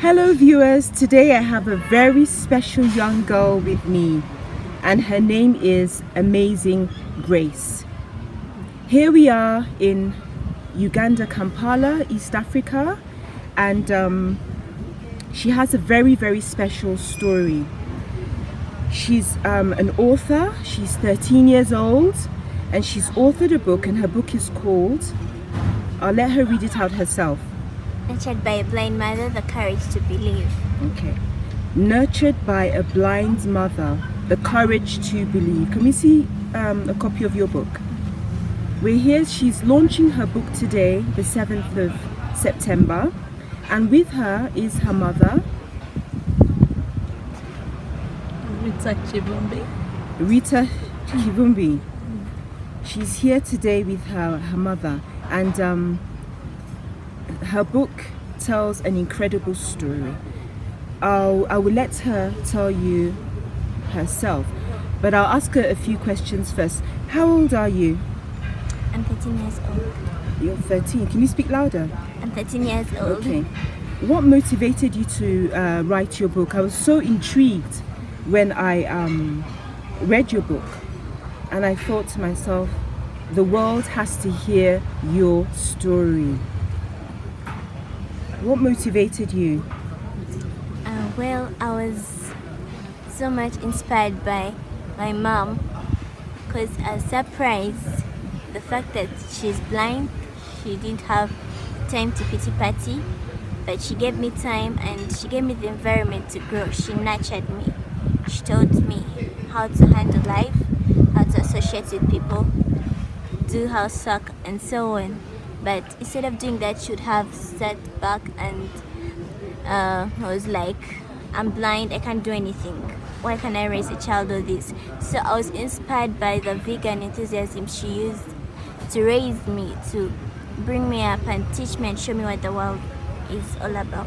Hello viewers, today I have a very special young girl with me and her name is Amazing Grace. Here we are in Uganda, Kampala, East Africa, and she has a very special story. She's an author, she's 13 years old and she's authored a book, and her book is called, I'll let her read it out herself. Nurtured by a blind mother, the courage to believe. Okay. Nurtured by a blind mother, the courage to believe. Can we see a copy of your book? We're here, she's launching her book today, the 7th of September, and with her is her mother, Rita Kivumbi. She's here today with her mother, and her book tells an incredible story. I will let her tell you herself, but I'll ask her a few questions first. How old are you? I'm 13 years old. You're 13. Can you speak louder? I'm 13 years old. Okay. What motivated you to write your book? I was so intrigued when I read your book, and I thought to myself, the world has to hear your story. What motivated you? Well, I was so much inspired by my mom, because I was surprised the fact that she's blind. She didn't have time to pity party, but she gave me time and she gave me the environment to grow. She nurtured me. She taught me how to handle life, how to associate with people, do housework and so on. But instead of doing that, she would have sat back and I was like, I'm blind, I can't do anything. Why can't I raise a child or this? So I was inspired by the vegan enthusiasm she used to raise me, to bring me up and teach me and show me what the world is all about.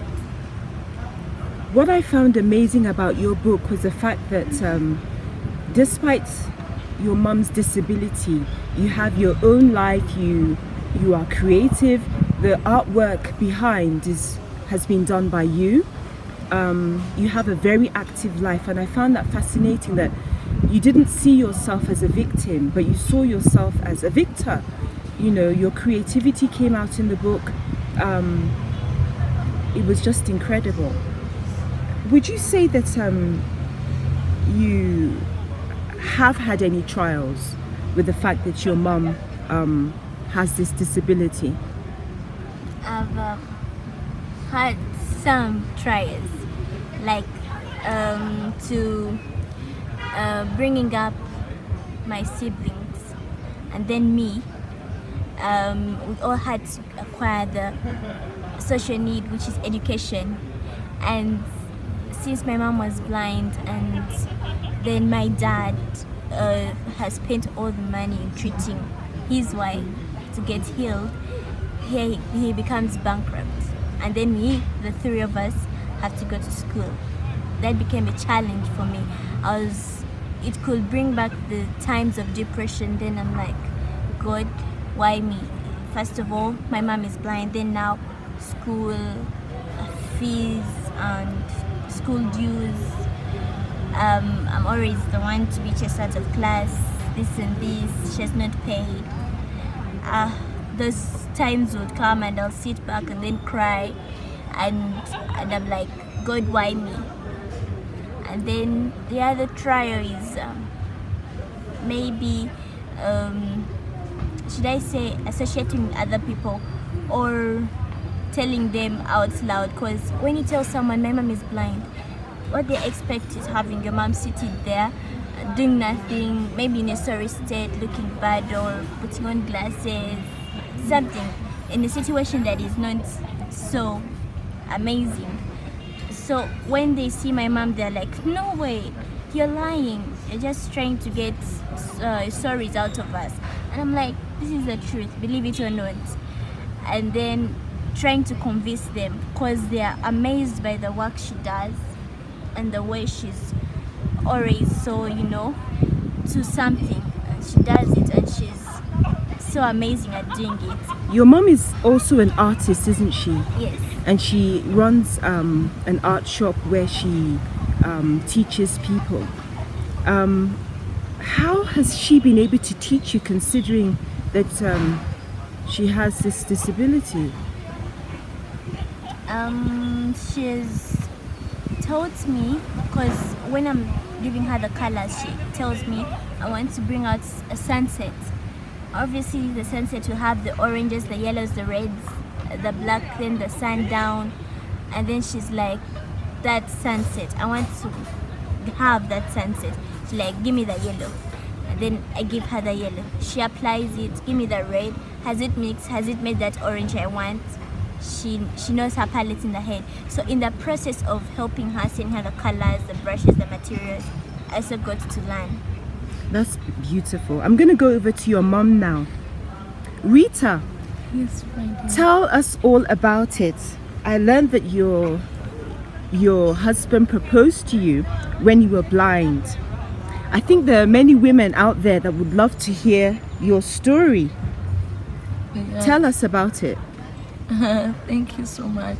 What I found amazing about your book was the fact that despite your mom's disability, you have your own life, you are creative, the artwork behind has been done by you. You have a very active life, and I found that fascinating, that you didn't see yourself as a victim, but you saw yourself as a victor. You know, your creativity came out in the book. It was just incredible. Would you say that you have had any trials with the fact that your mom has this disability? I've had some trials, like to bringing up my siblings, and then me. We all had to acquire the social need, which is education. And since my mom was blind, and then my dad has spent all the money in treating his wife to get healed, he becomes bankrupt, and then we, the three of us, have to go to school. That became a challenge for me. It could bring back the times of depression. Then I'm like, God, why me? First of all, my mom is blind, then now school fees and school dues. I'm always the one to be chased out of class, this and this, she has not paid. Those times would come and I'll sit back and then cry, and I'm like, God, why me? And then the other trial is maybe should I say associating with other people or telling them out loud, because when you tell someone my mom is blind, what they expect is having your mom sitting there doing nothing, maybe in a sorry state, looking bad, or putting on glasses, something in a situation that is not so amazing. So when they see my mom, they're like, no way, you're lying, you're just trying to get stories out of us. And I'm like, this is the truth, believe it or not. And then trying to convince them, because they are amazed by the work she does and the way she's always so, to something, and she does it, and she's so amazing at doing it. Your mom is also an artist, isn't she? Yes. And she runs an art shop where she teaches people. How has she been able to teach you, considering that she has this disability? She's told me, because when I'm giving her the colors, she tells me I want to bring out a sunset. Obviously the sunset will have the oranges, the yellows, the reds, the black, then the sundown, and then she's like, that sunset, I want to have that sunset. She's like, give me the yellow, and then I give her the yellow. She applies it, give me the red. Has it mixed? Has it made that orange I want? She knows her palette in the head. So in the process of helping her, seeing her the colors, the brushes, the materials, I also got to learn. That's beautiful. I'm going to go over to your mom now. Rita, Yes, my dear. tell us all about it. I learned that your husband proposed to you when you were blind. I think there are many women out there that would love to hear your story. Yeah. Tell us about it. Thank you so much.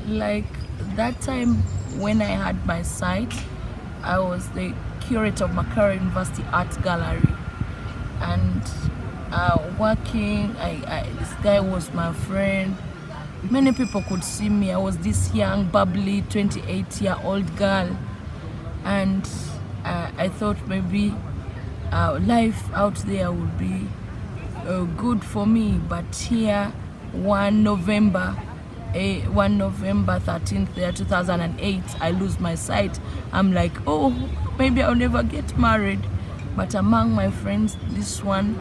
Like that time when I had my sight, I was the curator of Makara University Art Gallery, and working. This guy was my friend. Many people could see me. I was this young, bubbly, 28-year-old girl, and I thought maybe life out there would be good for me. But here, 1 November 13th, 2008, I lose my sight. I'm like, oh, maybe I'll never get married. But among my friends, this one,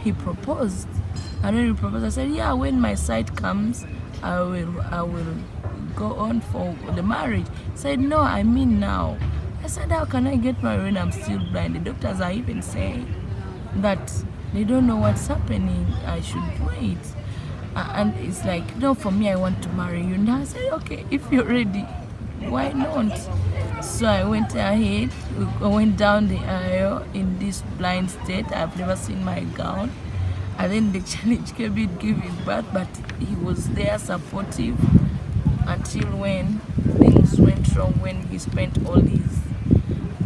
he proposed. And when he proposed, I said, yeah, when my sight comes, I will go on for the marriage. He said, no, I mean now. I said, how can I get married when I'm still blind? The doctors are even saying that they don't know what's happening. I should wait. And it's like, no, for me, I want to marry you. And I said, okay, if you're ready, why not? So I went ahead, I went down the aisle in this blind state. I've never seen my gown. And then the challenge came in giving birth, but he was there supportive until when things went wrong, when he spent all his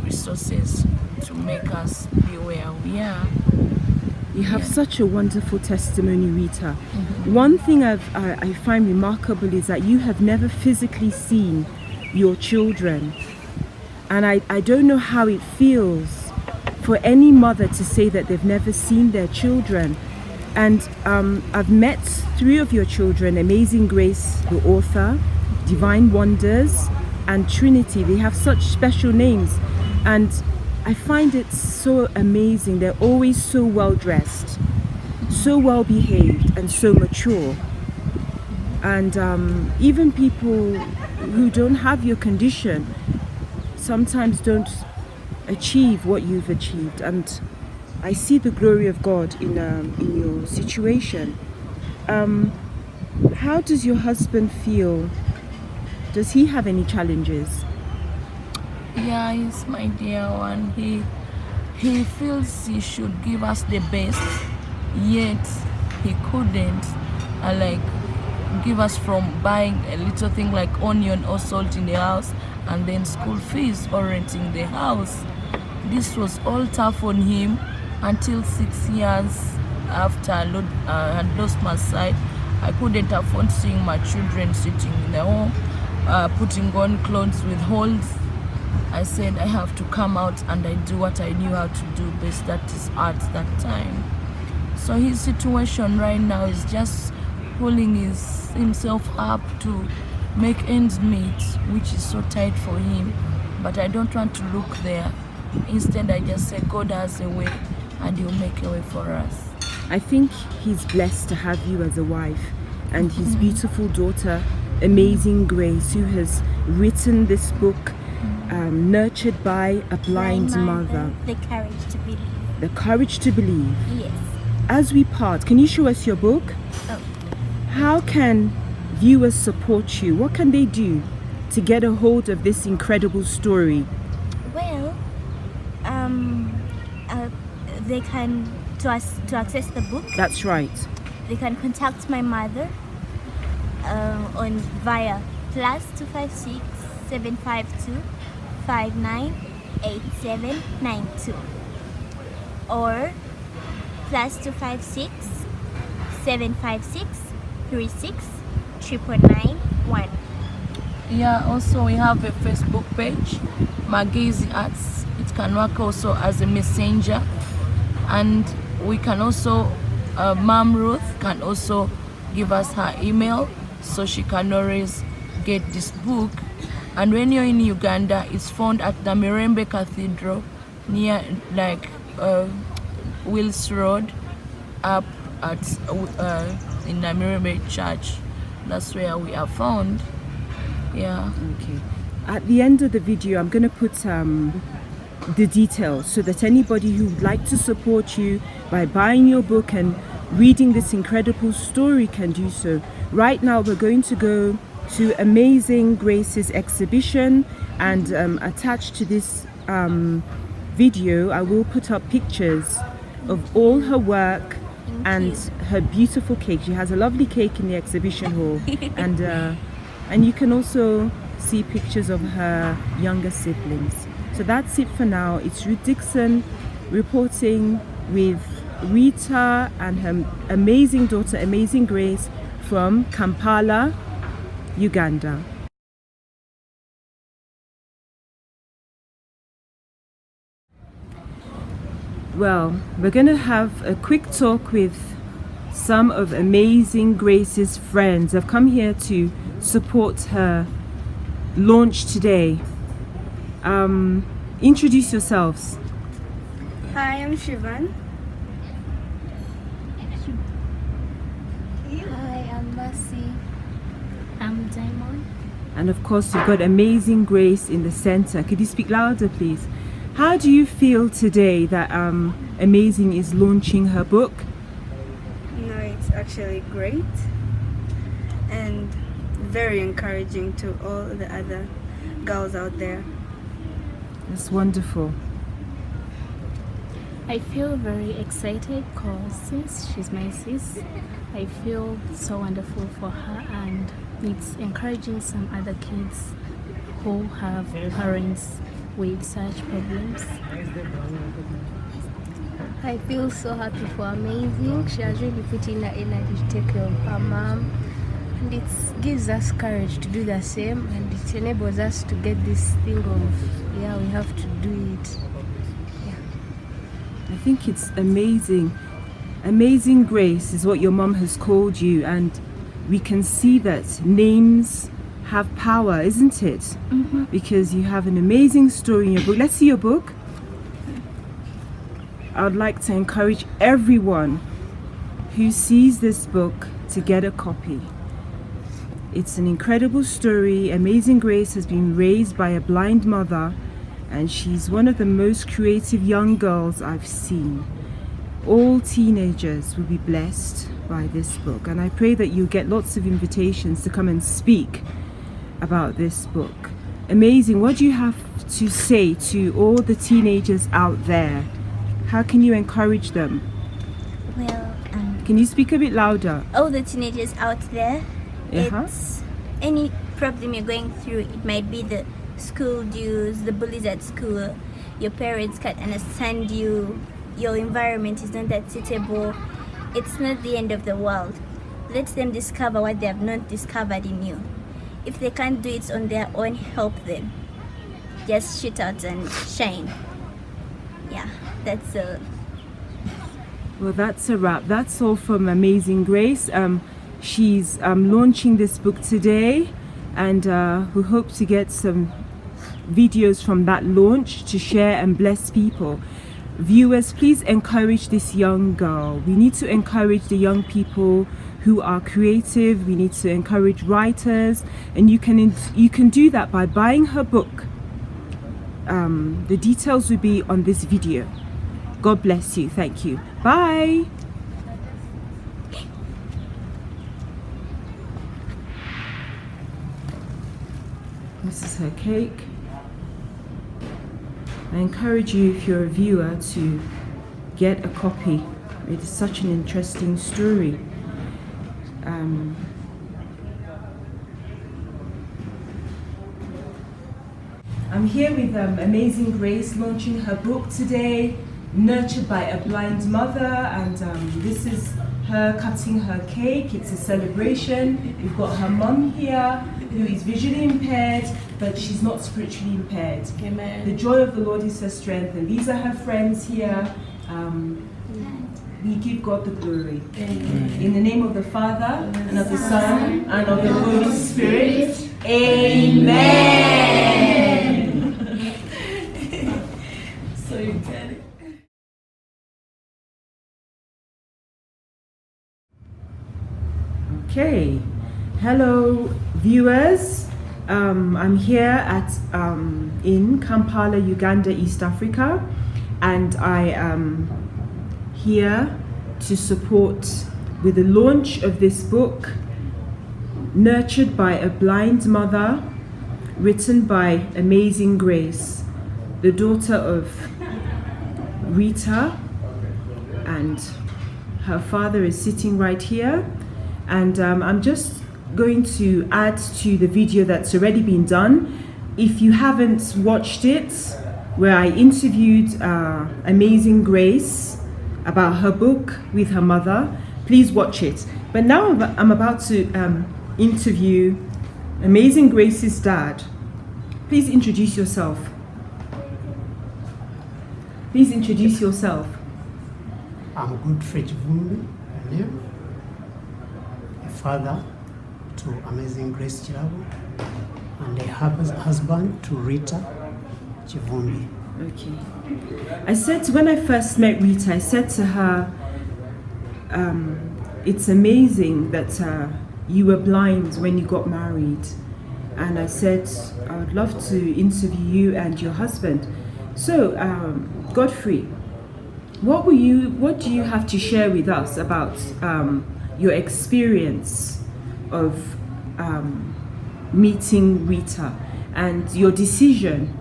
resources to make us be where we are. You have Yeah. such a wonderful testimony, Rita. One thing I find remarkable is that you have never physically seen your children. And I don't know how it feels for any mother to say that they've never seen their children. And I've met 3 of your children, Amazing Grace, the author, Divine Wonders, and Trinity. They have such special names. And I find it so amazing. They're always so well dressed, so well behaved, and so mature. And even people who don't have your condition sometimes don't achieve what you've achieved. And I see the glory of God in your situation. How does your husband feel? Does he have any challenges? Yeah, he's my dear one. He feels he should give us the best, yet he couldn't. Like give us from buying a little thing like onion or salt in the house, and then school fees or renting the house. This was all tough on him until 6 years after I had lost my sight. I couldn't afford seeing my children sitting in the home, putting on clothes with holes. I said I have to come out and I do what I knew how to do best, that is art that time. So his situation right now is just pulling himself up to make ends meet, which is so tight for him. But I don't want to look there. Instead, I just say God has a way and he'll make a way for us. I think he's blessed to have you as a wife, and his beautiful daughter, Amazing Grace, who has written this book, Nurtured by a Blind Mother. The courage to believe. The Courage to Believe. Yes. As we part, can you show us your book? Oh. How can viewers support you? What can they do to get a hold of this incredible story? Well, they can to access the book, That's right. they can contact my mother on via +256 752 598792 or +256 756 36 991. Yeah, also we have a Facebook page, Magazi Arts. It can work also as a messenger, and we can also Mom Ruth can also give us her email so she can always get this book. And when you're in Uganda, it's found at the Mirembe Cathedral near Wills Road up at in the Mirembe Church. That's where we are found. Yeah. Okay. At the end of the video, I'm going to put the details so that anybody who would like to support you by buying your book and reading this incredible story can do so. Right now, we're going to go to Amazing Grace's exhibition, and attached to this video, I will put up pictures of all her work and her beautiful cake. She has a lovely cake in the exhibition hall, and you can also see pictures of her younger siblings. So that's it for now. It's Ruth Dixon reporting with Rita and her amazing daughter, Amazing Grace, from Kampala, Uganda. Well, we're going to have a quick talk with some of Amazing Grace's friends. I've come here to support her launch today. Introduce yourselves. Hi, I'm Shivan. Hi, I'm Mercy. I'm Diamond. And of course, you've got Amazing Grace in the center. Could you speak louder, please? How do you feel today that Amazing is launching her book? No, it's actually great and very encouraging to all the other girls out there. That's wonderful. I feel very excited because since she's my sis, I feel so wonderful for her, and it's encouraging some other kids who have parents with such problems. I feel so happy for Amazing. She has really put in the energy to take care of her mom, and it gives us courage to do the same, and it enables us to get this thing of, yeah, we have to do it. I think it's amazing. Amazing Grace is what your mom has called you, and we can see that names have power, isn't it? Mm-hmm. Because you have an amazing story in your book. Let's see your book. I would like to encourage everyone who sees this book to get a copy. It's an incredible story. Amazing Grace has been raised by a blind mother, and she's one of the most creative young girls I've seen. All teenagers will be blessed by this book, and I pray that you get lots of invitations to come and speak about this book. Amazing. What do you have to say to all the teenagers out there? How can you encourage them? Well, Can you speak a bit louder? all the teenagers out there, Uh-huh. it's any problem you're going through. It might be the school dues, the bullies at school, your parents can't understand you, your environment is not that suitable. It's not the end of the world. Let them discover what they have not discovered in you. If they can't do it on their own, help them. Just shoot out and shine. Yeah, that's Well, that's a wrap. That's all from Amazing Grace. She's launching this book today, and we hope to get some videos from that launch to share and bless people. Viewers, please encourage this young girl. We need to encourage the young people who are creative. We need to encourage writers, and you can do that by buying her book. The details will be on this video. God bless you. Thank you. Bye. This is her cake. I encourage you, if you're a viewer, to get a copy it is such an interesting story. I'm here with Amazing Grace launching her book today, Nurtured by a Blind Mother, and this is her cutting her cake. It's a celebration. We've got her mum here who is visually impaired, but she's not spiritually impaired. Amen. The joy of the Lord is her strength, and these are her friends here. We give God the glory. Amen. In the name of the Father, and of the Son, and of the Holy Spirit. Amen. So you get it. Okay, hello viewers. I'm here at in Kampala, Uganda, East Africa, and I am here to support with the launch of this book, Nurtured by a Blind Mother, written by Amazing Grace, the daughter of Rita, and her father is sitting right here. And I'm just going to add to the video that's already been done. If you haven't watched it, where I interviewed Amazing Grace about her book with her mother, please watch it. But now I'm about to interview Amazing Grace's dad. Please introduce yourself. Please introduce yourself. I'm Godfrey Chivumbi, my name. A father to Amazing Grace Chirabo, and a husband to Rita Chivumbi. Okay. I said, when I first met Rita, I said to her, it's amazing that you were blind when you got married. And I said, I would love to interview you and your husband. So, Godfrey, what do you have to share with us about your experience of meeting Rita and your decision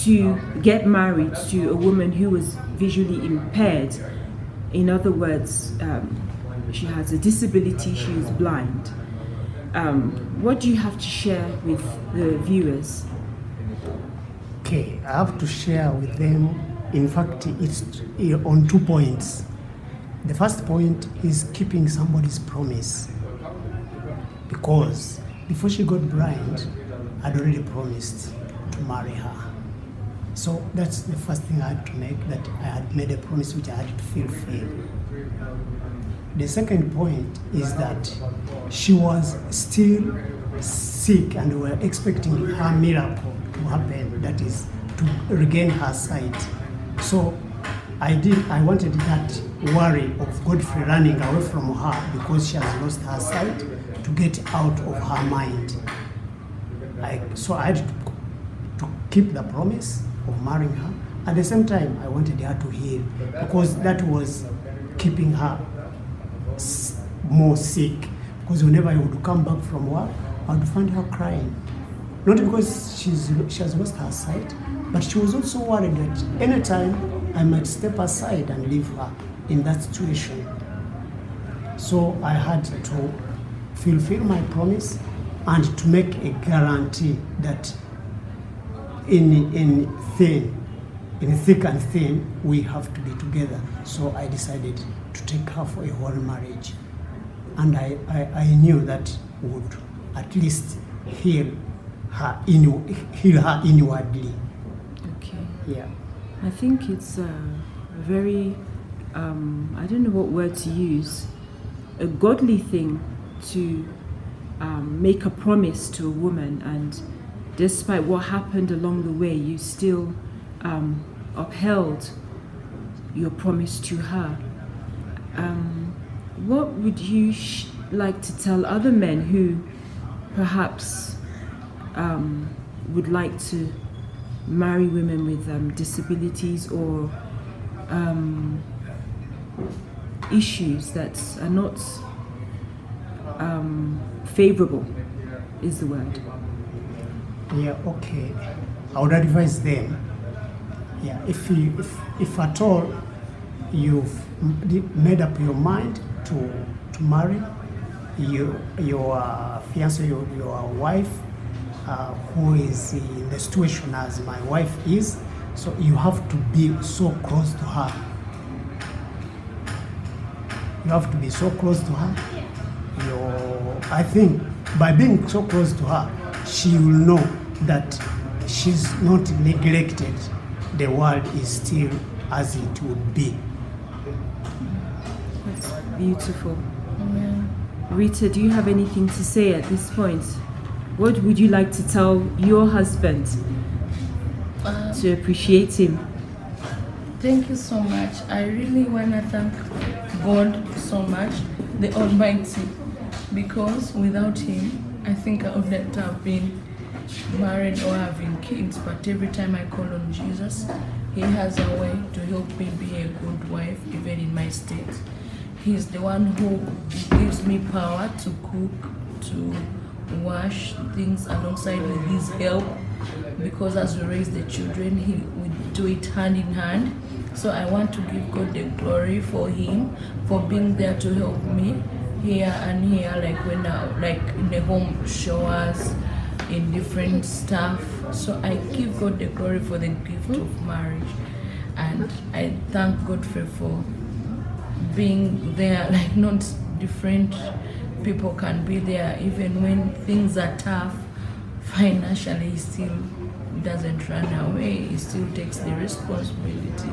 to get married to a woman who was visually impaired? In other words, she has a disability, she is blind. What do you have to share with the viewers? Okay, I have to share with them. In fact, it's on 2 points. The first point is keeping somebody's promise, because before she got blind, I'd already promised to marry her. So that's the first thing I had to make, that I had made a promise which I had to fulfill. The second point is that she was still sick and we were expecting her miracle to happen, that is to regain her sight. So I wanted that worry of Godfrey running away from her because she has lost her sight to get out of her mind. So I had to keep the promise of marrying her. At the same time, I wanted her to heal, because that was keeping her more sick. Because whenever I would come back from work, I would find her crying. Not because she has lost her sight, but she was also worried that anytime I might step aside and leave her in that situation. So I had to fulfill my promise and to make a guarantee that in thick and thin, we have to be together. So I decided to take her for a whole marriage. And I knew that would at least heal her inwardly. Okay. Yeah. I think it's a very, I don't know what word to use, a godly thing to make a promise to a woman, and despite what happened along the way, you still upheld your promise to her. What would you like to tell other men who perhaps would like to marry women with disabilities or issues that are not favorable, is the word? Yeah, okay. I would advise them, yeah, if at all you've made up your mind to marry your fiancé, your wife, who is in the situation as my wife is. So you have to be so close to her. You have to be so close to her. I think by being so close to her, she will know that she's not neglected. The world is still as it would be. That's beautiful. Rita, do you have anything to say at this point? What would you like to tell your husband to appreciate him? Thank you so much. I really want to thank God so much, the Almighty, because without Him, I think I wouldn't have been married or having kids. But every time I call on Jesus, He has a way to help me be a good wife, even in my state. He's the one who gives me power to cook, to wash things alongside with His help, because as we raise the children, we do it hand in hand. So I want to give God the glory for Him, for being there to help me here and here, like when like in the home showers, in different stuff. So I give God the glory for the gift of marriage, and I thank God for being there. Like, not different people can be there even when things are tough financially. He still doesn't run away. He still takes the responsibility.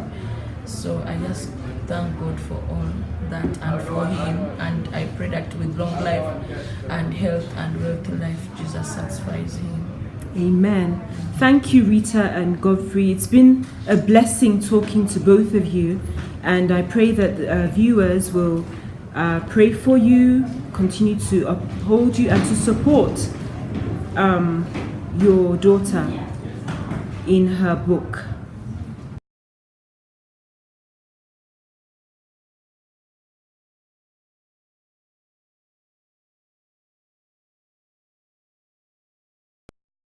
So I just thank God for all that and for Him, and I pray that with long life and health and wealthy life, Jesus satisfies Him. Amen. Thank you, Rita and Godfrey. It's been a blessing talking to both of you, and I pray that viewers will pray for you, continue to uphold you, and to support your daughter in her book.